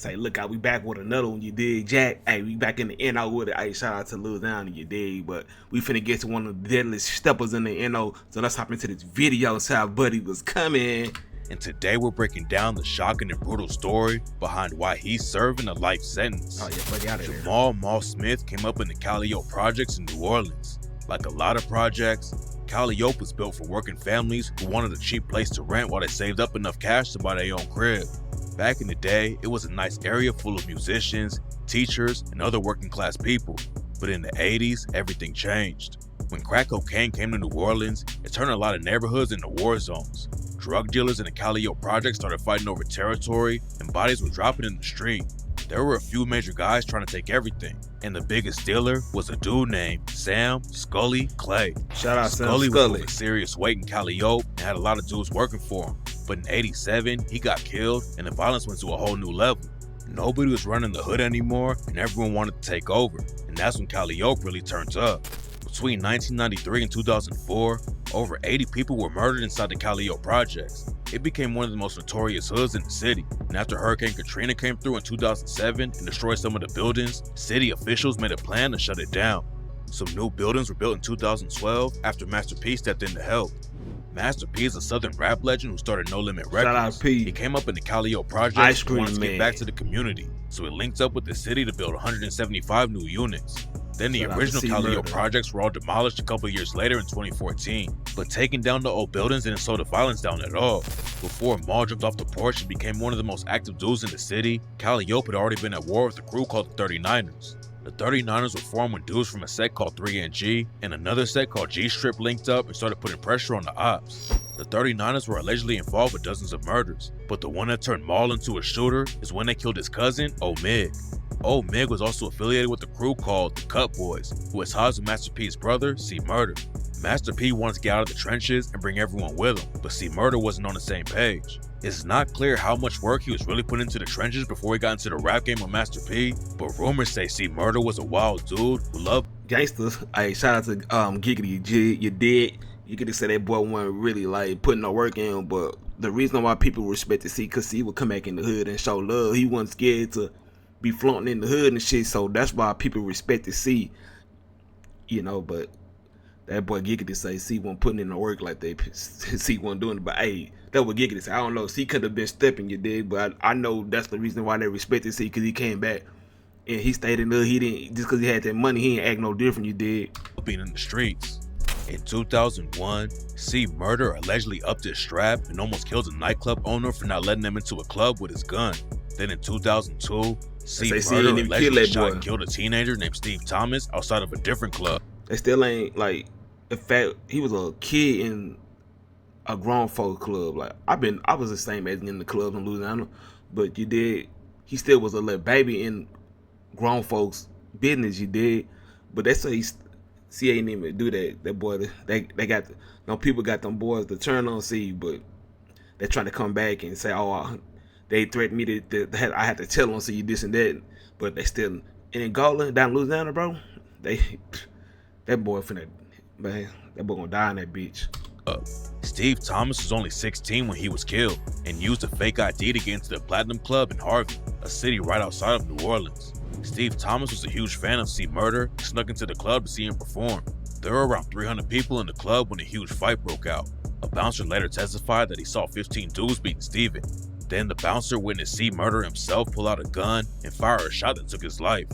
say, look out, we back with another one, you dig, Jack? Hey, we back in the NO with it. Hey, shout out to Louisiana, you dig? But we finna get to one of the deadliest steppers in the NO. So let's hop into this video and see how Buddy was coming. And today we're breaking down the shocking and brutal story behind why he's serving a life sentence. Oh yeah, Buddy out of there. Jamel Mal Smith came up in the Calliope projects in New Orleans. Like a lot of projects, Calliope was built for working families who wanted a cheap place to rent while they saved up enough cash to buy their own crib. Back in the day, it was a nice area full of musicians, teachers, and other working class people. But in the 80s, everything changed. When crack cocaine came to New Orleans, it turned a lot of neighborhoods into war zones. Drug dealers in the Calliope project started fighting over territory, and bodies were dropping in the street. There were a few major guys trying to take everything, and the biggest dealer was a dude named Sam Scully Clay. Shout out Scully Sam was Scully. pulling serious weight in Calliope and had a lot of dudes working for him. But in '87, he got killed, and the violence went to a whole new level. Nobody was running the hood anymore, and everyone wanted to take over, and that's when Calliope really turned up. Between 1993 and 2004, over 80 people were murdered inside the Calliope projects. It became one of the most notorious hoods in the city, and after Hurricane Katrina came through in 2007 and destroyed some of the buildings, city officials made a plan to shut it down. Some new buildings were built in 2012 after Master P stepped in to help. Master P is a southern rap legend who started No Limit Records. Shout out P. He came up in the Calliope project Ice and Cream wanted to Man. get back to the community, so he linked up with the city to build 175 new units. Then the Shout out to original C Calliope Murder. projects were all demolished a couple years later in 2014. But taking down the old buildings didn't slow the violence down at all. Before Maul jumped off the porch and became one of the most active dudes in the city, Calliope had already been at war with a crew called the 39ers. The 39ers were formed when dudes from a set called 3NG and another set called G-Strip linked up and started putting pressure on the ops. The 39ers were allegedly involved with dozens of murders, but the one that turned Maul into a shooter is when they killed his cousin, Omig. Omig was also affiliated with a crew called the Cut Boys, who had ties with Master P's brother, C Murder. Master P wanted to get out of the trenches and bring everyone with him, but C Murder wasn't on the same page. It's not clear how much work he was really putting into the trenches before he got into the rap game with Master P, but rumors say C Murder was a wild dude who loved Gangsters. Hey, shout out to Giggity G. You did. You could say that boy wasn't really like putting no work in, but the reason why people respected C, cause C would come back in the hood and show love. He wasn't scared to be flaunting in the hood and shit, so that's why people respected C. You know, but that boy Giggity say C wasn't putting in the work like they C wasn't doing it. But hey, that what Giggity say. I don't know. C could have been stepping, you dig, but I know that's the reason why they respected C, cause he came back and he stayed in there. He didn't, just cause he had that money, he ain't act no different, you dig. being in the streets. In 2001, C Murder allegedly upped his strap and almost killed a nightclub owner for not letting him into a club with his gun. Then in 2002, C They say C Murder ain't even kill allegedly that shot boy. and killed a teenager named Steve Thomas outside of a different club. They still ain't like, in fact, he was a kid in a grown folk club. Like I was the same age in the clubs in Louisiana, but you did. He still was a little baby in grown folks' business. You did, but they say C ain't even do that. That boy, they got no people got them boys to turn on C, but they trying to come back and say, oh, they threatened me that I had to tell on C this and that, but they still in Garland down in Louisiana, bro. That boy finna, man, that boy gonna die in that bitch. Steve Thomas was only 16 when he was killed and used a fake ID to get into the Platinum Club in Harvey, a city right outside of New Orleans. Steve Thomas was a huge fan of C Murder and snuck into the club to see him perform. There were around 300 people in the club when a huge fight broke out. A bouncer later testified that he saw 15 dudes beating Steven. Then the bouncer witnessed C Murder himself pull out a gun and fire a shot that took his life.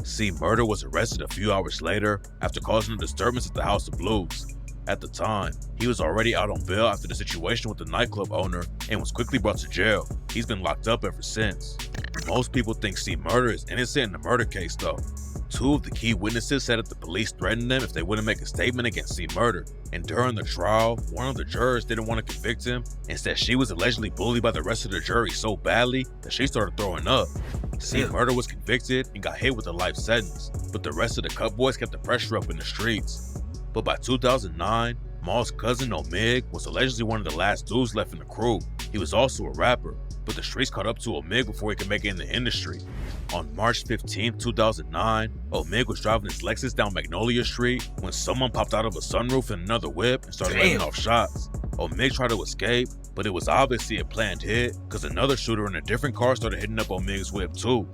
C Murder was arrested a few hours later after causing a disturbance at the House of Blues. At the time, he was already out on bail after the situation with the nightclub owner and was quickly brought to jail. He's been locked up ever since. Most people think C Murder is innocent in the murder case though. Two of the key witnesses said that the police threatened them if they wouldn't make a statement against C Murder. And during the trial, one of the jurors didn't want to convict him and said she was allegedly bullied by the rest of the jury so badly that she started throwing up. C Murder was convicted and got hit with a life sentence, but the rest of the Cut Boys kept the pressure up in the streets. But by 2009, Maul's cousin Omig was allegedly one of the last dudes left in the crew. He was also a rapper, but the streets caught up to Omig before he could make it in the industry. On March 15, 2009, Omig was driving his Lexus down Magnolia Street when someone popped out of a sunroof in another whip and started letting off shots. Omig tried to escape, but it was obviously a planned hit because another shooter in a different car started hitting up Omig's whip too.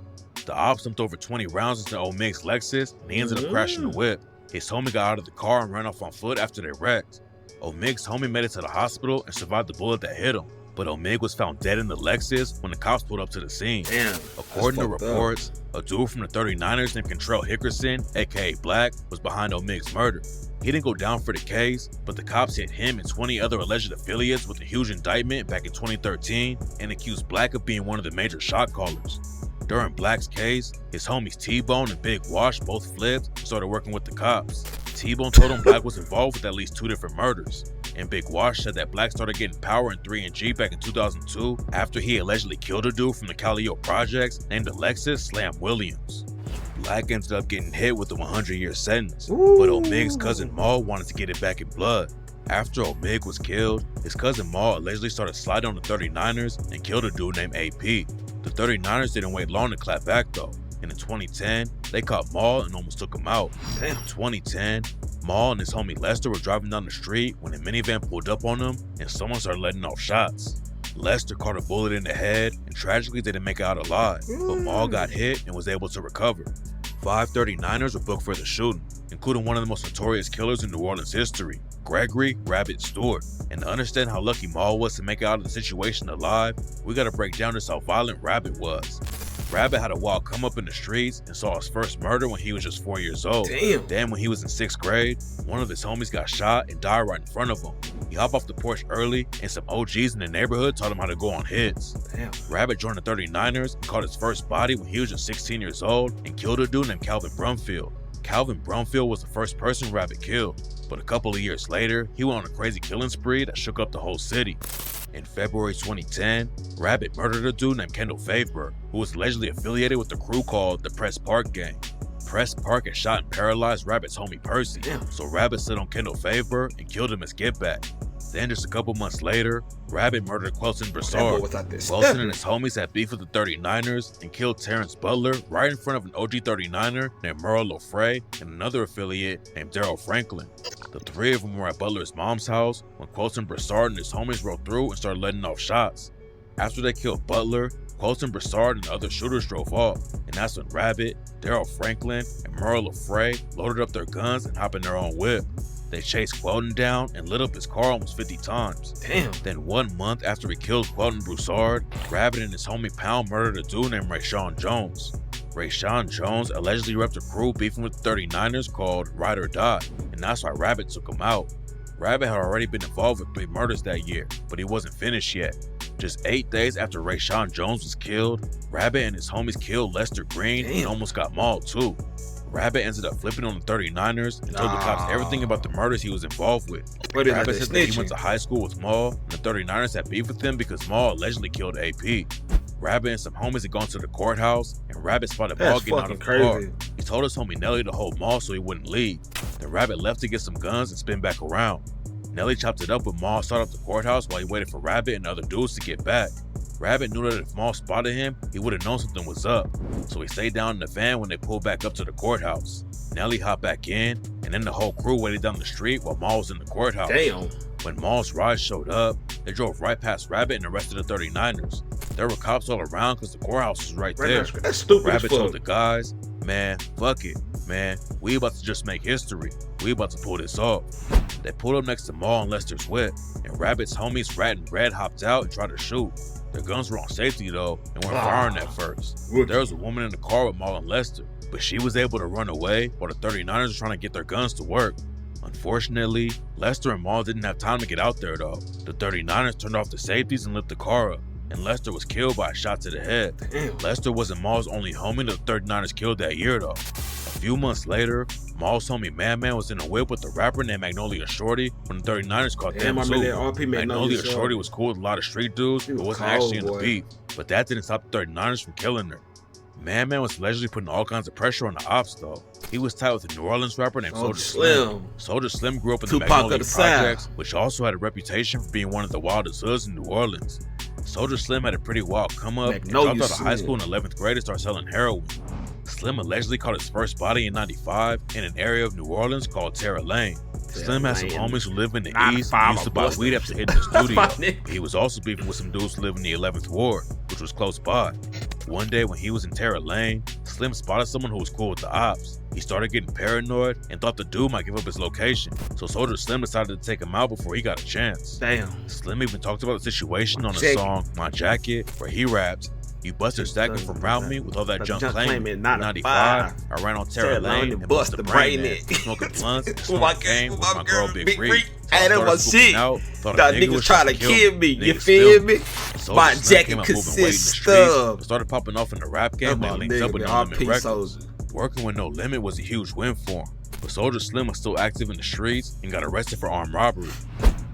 The ops dumped over 20 rounds into Omig's Lexus and he ended up crashing the whip. His homie got out of the car and ran off on foot after they wrecked. Omig's homie made it to the hospital and survived the bullet that hit him, but Omig was found dead in the Lexus when the cops pulled up to the scene. Damn. According to reports, a dude from the 39ers named Kentrell Hickerson, aka Black, was behind Omig's murder. He didn't go down for the case, but the cops hit him and 20 other alleged affiliates with a huge indictment back in 2013 and accused Black of being one of the major shot callers. During Black's case, his homies T-Bone and Big Wash both flipped and started working with the cops. T-Bone told him Black was involved with at least 2 different murders, and Big Wash said that Black started getting power in 3 and G back in 2002 after he allegedly killed a dude from the Calio projects named Alexis Slam Williams. Black ended up getting hit with a 100-year sentence, but Omig's cousin Maul wanted to get it back in blood. After Omig was killed, his cousin Maul allegedly started sliding on the 39ers and killed a dude named AP. The 39ers didn't wait long to clap back though, and in 2010, they caught Maul and almost took him out. In 2010, Maul and his homie Lester were driving down the street when a minivan pulled up on them and someone started letting off shots. Lester caught a bullet in the head and tragically didn't make it out alive, but Maul got hit and was able to recover. 5 39ers were booked for the shooting, including one of the most notorious killers in New Orleans history, Gregory Rabbit Stewart. And to understand how lucky Maul was to make it out of the situation alive, we gotta break down just how violent Rabbit was. Rabbit had a wild come up in the streets and saw his first murder when he was just 4 years old. Damn. Then when he was in 6th grade, one of his homies got shot and died right in front of him. He hopped off the porch early and some OGs in the neighborhood taught him how to go on hits. Damn. Rabbit joined the 39ers and caught his first body when he was just 16 years old and killed a dude named Calvin Brumfield. Calvin Brumfield was the first person Rabbit killed, but a couple of years later, he went on a crazy killing spree that shook up the whole city. In February 2010, Rabbit murdered a dude named Kendall Faveberg, who was allegedly affiliated with the crew called the Press Park Gang. Press Park had shot and paralyzed Rabbit's homie Percy, so Rabbit slid on Kendall Faveberg and killed him as get back. Then just a couple months later, Rabbit murdered Quelton Broussard. Quelton and his homies had beef with the 39ers and killed Terrence Butler right in front of an OG 39er named Merle Lofray and another affiliate named Daryl Franklin. The 3 of them were at Butler's mom's house when Quelton Broussard and his homies rode through and started letting off shots. After they killed Butler, Quelton Broussard and the other shooters drove off, and that's when Rabbit, Daryl Franklin, and Merle Lofray loaded up their guns and hopped in their own whip. They chased Quelton down and lit up his car almost 50 times. Damn. Then 1 month after he killed Quelton Broussard, Rabbit and his homie Pound murdered a dude named Rayshawn Jones. Rayshawn Jones allegedly repped a crew beefing with the 39ers called Ride or Die, and that's why Rabbit took him out. Rabbit had already been involved with 3 murders that year, but he wasn't finished yet. Just 8 days after Rayshawn Jones was killed, Rabbit and his homies killed Lester Green and almost got mauled too. Rabbit ended up flipping on the 39ers and told the cops everything about the murders he was involved with. Rabbit said that he went to high school with Maul, and the 39ers had beef with him because Maul allegedly killed AP. Rabbit and some homies had gone to the courthouse, and Rabbit spotted Maul getting out of the car. He told his homie Nelly to hold Maul so he wouldn't leave. Then Rabbit left to get some guns and spin back around. Nelly chopped it up with Maul started up the courthouse while he waited for Rabbit and other dudes to get back. Rabbit knew that if Maul spotted him, he would have known something was up, so he stayed down in the van when they pulled back up to the courthouse. Nelly hopped back in, and then the whole crew waited down the street while Maul was in the courthouse. Damn. When Maul's ride showed up, they drove right past Rabbit and arrested the 39ers. There were cops all around because the courthouse was right there. That's stupid. Rabbit told the guys, man, fuck it, man, we about to just make history. We about to pull this off. They pulled up next to Maul and Lester's whip, and Rabbit's homies Rat and Red hopped out and tried to shoot. Their guns were on safety though, and weren't firing at first. There was a woman in the car with Maul and Lester, but she was able to run away while the 39ers were trying to get their guns to work. Unfortunately, Lester and Maul didn't have time to get out there though. The 39ers turned off the safeties and lit the car up, and Lester was killed by a shot to the head. Damn. Lester wasn't Maul's only homie the 39ers killed that year though. A few months later, Maul's homie Man was in a whip with a rapper named Magnolia Shorty when the 39ers caught them too. Magnolia Shorty was cool with a lot of street dudes, but wasn't actually in the beef. But that didn't stop the 39ers from killing her. Man was allegedly putting all kinds of pressure on the ops though. He was tied with a New Orleans rapper named Soulja Slim. Soulja Slim grew up in the Magnolia Projects, which also had a reputation for being one of the wildest hoods in New Orleans. Soulja Slim had a pretty wild come up and dropped out of high school in 11th grade to start selling heroin. Slim allegedly caught his first body in '95 in an area of New Orleans called Terra Lane. Slim had some homies who live in the 9 to East and 5, used to I buy bust weed them after shit. hitting the studio. My nigga. He was also beefing with some dudes who live in the 11th Ward, which was close by. One day when he was in Terra Lane, Slim spotted someone who was cool with the ops. He started getting paranoid and thought the dude might give up his location, so Soldier Slim decided to take him out before he got a chance. Damn. Slim even talked about the situation on the Jacket. song My Jacket, where he raps, "You busted stacking from round me with all that junk claiming. 95, I ran on Terra Lane and bust the brain in. Smoking blunts and snorting cane with my girl Big Reek. Hey, that was shit. Thought niggas trying to kill me. You feel me? My jacket consists of. Started popping off in the rap game and linked up with No Limit Records. Working with No Limit was a huge win for him, but Soldier Slim was still active in the streets and got arrested for armed robbery.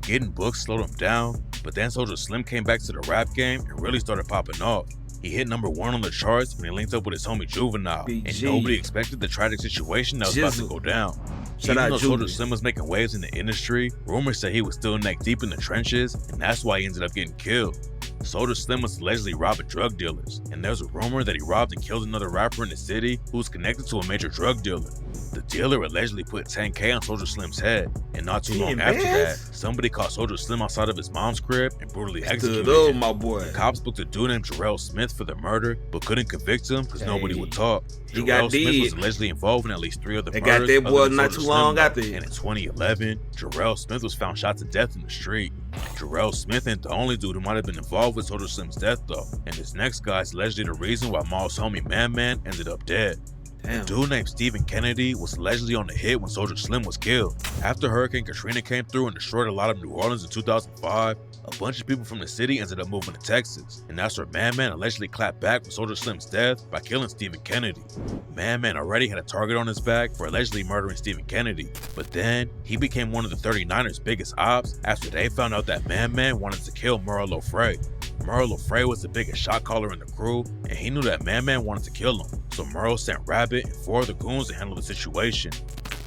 Getting booked slowed him down, but then Soldier Slim came back to the rap game and really started popping off. He hit #1 on the charts when he linked up with his homie Juvenile, and nobody expected the tragic situation that was about to go down. Even though Soldier Slim was making waves in the industry, rumors said he was still neck deep in the trenches, and that's why he ended up getting killed. Soldier Slim was allegedly robbing drug dealers, and there's a rumor that he robbed and killed another rapper in the city who was connected to a major drug dealer. The dealer allegedly put $10K on Soldier Slim's head, and not too long after that, somebody caught Soldier Slim outside of his mom's crib and brutally executed him. My boy. The cops booked a dude named Jarrell Smith for the murder, but couldn't convict him because nobody would talk. He got Smith dead. was allegedly involved in at least 3 other They murders. got that boy not Soldier too long Slim, after. And in 2011, Jarrell Smith was found shot to death in the street. Jarrell Smith ain't the only dude who might have been involved with Soldier Slim's death though, and this next guy is allegedly the reason why Maul's homie Man ended up dead. Damn. A dude named Stephen Kennedy was allegedly on the hit when Soldier Slim was killed. After Hurricane Katrina came through and destroyed a lot of New Orleans in 2005, a bunch of people from the city ended up moving to Texas, and that's where Man allegedly clapped back for Soldier Slim's death by killing Stephen Kennedy. Man already had a target on his back for allegedly murdering Stephen Kennedy, but then he became one of the 39ers' biggest ops after they found out that Man wanted to kill Merle Lofray. Merle Lofray was the biggest shot caller in the crew, and he knew that Man wanted to kill him, so Merle sent Rabbit and 4 of the goons to handle the situation.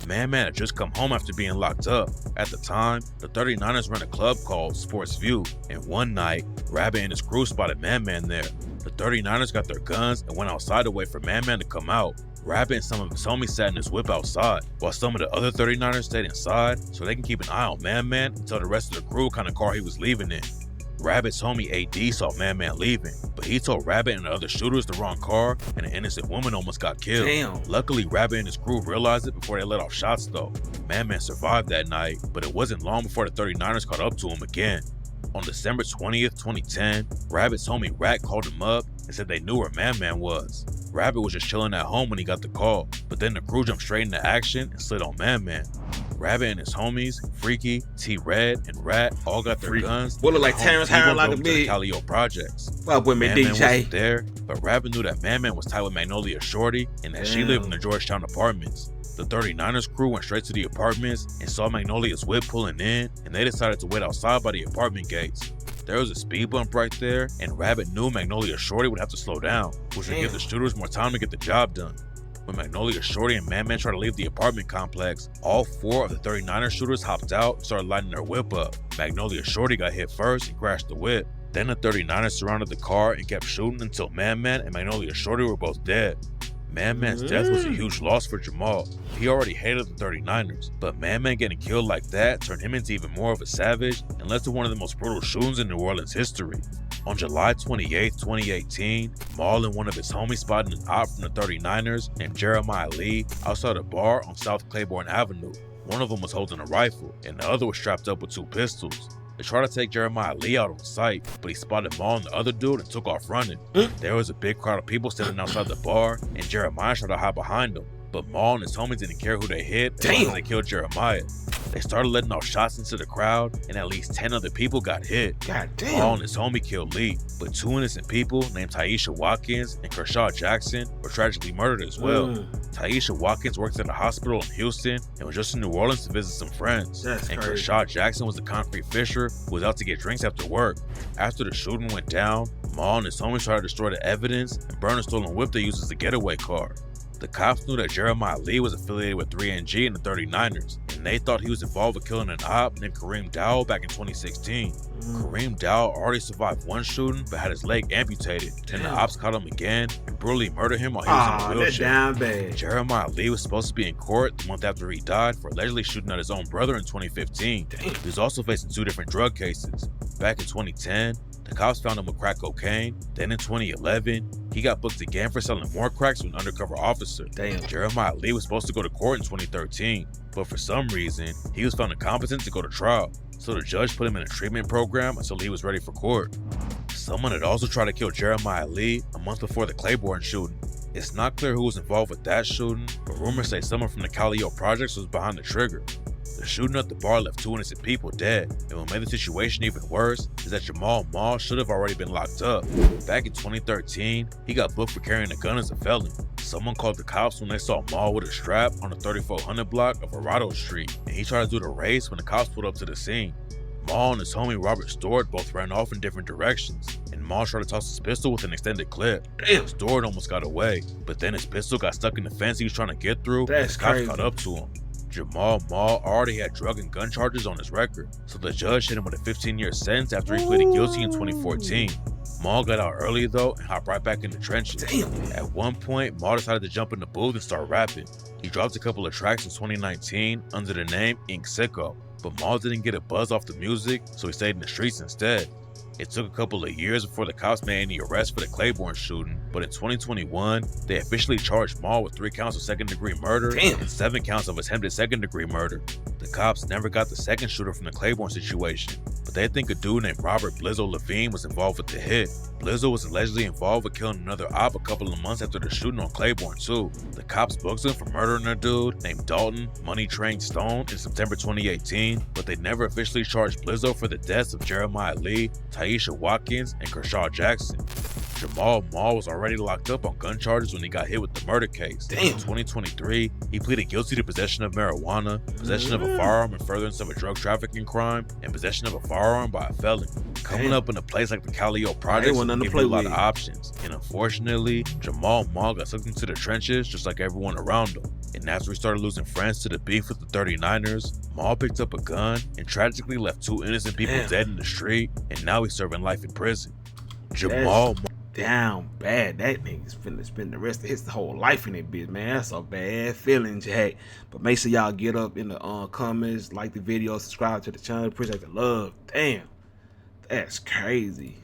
Man had just come home after being locked up. At the time, the 39ers ran a club called Sports View, and one night, Rabbit and his crew spotted Man there. The 39ers got their guns and went outside to wait for Man to come out. Rabbit and some of his homies sat in his whip outside, while some of the other 39ers stayed inside so they can keep an eye on Man until the rest of the crew kind of car he was leaving in. Rabbit's homie AD saw Man leaving, but he told Rabbit and the other shooters the wrong car, and an innocent woman almost got killed. Damn. Luckily, Rabbit and his crew realized it before they let off shots though. Man survived that night, but it wasn't long before the 39ers caught up to him again. On December 20th, 2010, Rabbit's homie Rat called him up and said they knew where Man was. Rabbit was just chilling at home when he got the call, but then the crew jumped straight into action and slid on Man. Rabbit and his homies, Freaky, T-Red, and Rat all got their guns. What look like Terrence Howard like a big? big. Calio projects. Fuck with me, Man DJ. wasn't there, but Rabbit knew that Man was tied with Magnolia Shorty and that she lived in the Georgetown apartments. The 39ers crew went straight to the apartments and saw Magnolia's whip pulling in, and they decided to wait outside by the apartment gates. There was a speed bump right there, and Rabbit knew Magnolia Shorty would have to slow down, which would give the shooters more time to get the job done. When Magnolia Shorty and Man tried to leave the apartment complex, all 4 of the 39ers shooters hopped out and started lighting their whip up. Magnolia Shorty got hit first and crashed the whip. Then the 39ers surrounded the car and kept shooting until Man and Magnolia Shorty were both dead. Man's death was a huge loss for Jamal. He already hated the 39ers, but Man getting killed like that turned him into even more of a savage and led to one of the most brutal shootings in New Orleans history. On July 28, 2018, Maul and one of his homies spotted an op from the 39ers named Jeremiah Lee outside a bar on South Claiborne Avenue. One of them was holding a rifle, and the other was strapped up with 2 pistols. They tried to take Jeremiah Lee out on sight, but he spotted Maul and the other dude and took off running. There was a big crowd of people standing outside the bar, and Jeremiah tried to hide behind them. But Maul and his homies didn't care who they hit as long as they killed Jeremiah. They started letting off shots into the crowd, and at least 10 other people got hit. God damn. Maul and his homie killed Lee, but 2 innocent people named Taisha Watkins and Kershaw Jackson were tragically murdered as well. Taisha Watkins worked at a hospital in Houston and was just in New Orleans to visit some friends. That's and crazy. Kershaw Jackson was a concrete fisher who was out to get drinks after work. After the shooting went down, Maul and his homies tried to destroy the evidence and burn a stolen whip they used as a getaway car. The cops knew that Jeremiah Lee was affiliated with 3NG and the 39ers, and and they thought he was involved with killing an op named Kareem Dowell back in 2016. Kareem Dowell already survived one shooting but had his leg amputated, and the ops caught him again and brutally murdered him while he was in a That's wheelchair. down bad. Jeremiah Lee was supposed to be in court the month after he died for allegedly shooting at his own brother in 2015. He was also facing 2 different drug cases. Back in 2010, the cops found him with crack cocaine. Then in 2011, he got booked again for selling more crack to an undercover officer. Jeremiah Lee was supposed to go to court in 2013, but for some reason, he was found incompetent to go to trial. So the judge put him in a treatment program until he was ready for court. Someone had also tried to kill Jeremiah Lee a month before the Claiborne shooting. It's not clear who was involved with that shooting, but rumors say someone from the Calio projects was behind the trigger. The shooting at the bar left 2 innocent people dead, and what made the situation even worse is that Jamal Mall should have already been locked up. Back in 2013, he got booked for carrying a gun as a felon. Someone called the cops when they saw Mall with a strap on the 3400 block of Verado Street, and he tried to do the race when the cops pulled up to the scene. Mall and his homie Robert Stewart both ran off in different directions, and Mall tried to toss his pistol with an extended clip. Stewart almost got away, but then his pistol got stuck in the fence he was trying to get through, and the cops caught up to him. Jamal Mall already had drug and gun charges on his record, so the judge hit him with a 15-year sentence after he pleaded guilty in 2014. Mall got out early though and hopped right back in the trenches. At one point, Mall decided to jump in the booth and start rapping. He dropped a couple of tracks in 2019 under the name Ink Sicko, but Mall didn't get a buzz off the music, so he stayed in the streets instead. It took a couple of years before the cops made any arrests for the Claiborne shooting, but in 2021, they officially charged Mall with 3 counts of second-degree murder and 7 counts of attempted second-degree murder. The cops never got the second shooter from the Claiborne situation, but they think a dude named Robert Blizzo Levine was involved with the hit. Blizzo was allegedly involved with killing another op a couple of months after the shooting on Claiborne too. The cops booked him for murdering a dude named Dalton Money Train Stone in September 2018, but they never officially charged Blizzo for the deaths of Jeremiah Lee, Taisha Watkins, and Kershaw Jackson. Jamal Mall was already locked up on gun charges when he got hit with the murder case. In 2023, he pleaded guilty to possession of marijuana, possession of a firearm in furtherance of a drug trafficking crime, and possession of a firearm by a felon. Coming up in a place like the Calio projects gave him a lot of options, and unfortunately, Jamal Mall got sucked into the trenches just like everyone around him. And after he started losing friends to the beef with the 39ers, Mall picked up a gun and tragically left 2 innocent people dead in the street, and now he's serving life in prison. Jamal down bad. That nigga's finna spend the rest of his whole life in that bitch, man. That's a bad feeling, Jack. But make sure y'all get up in the comments, like the video, subscribe to the channel. Appreciate the love. Damn, that's crazy.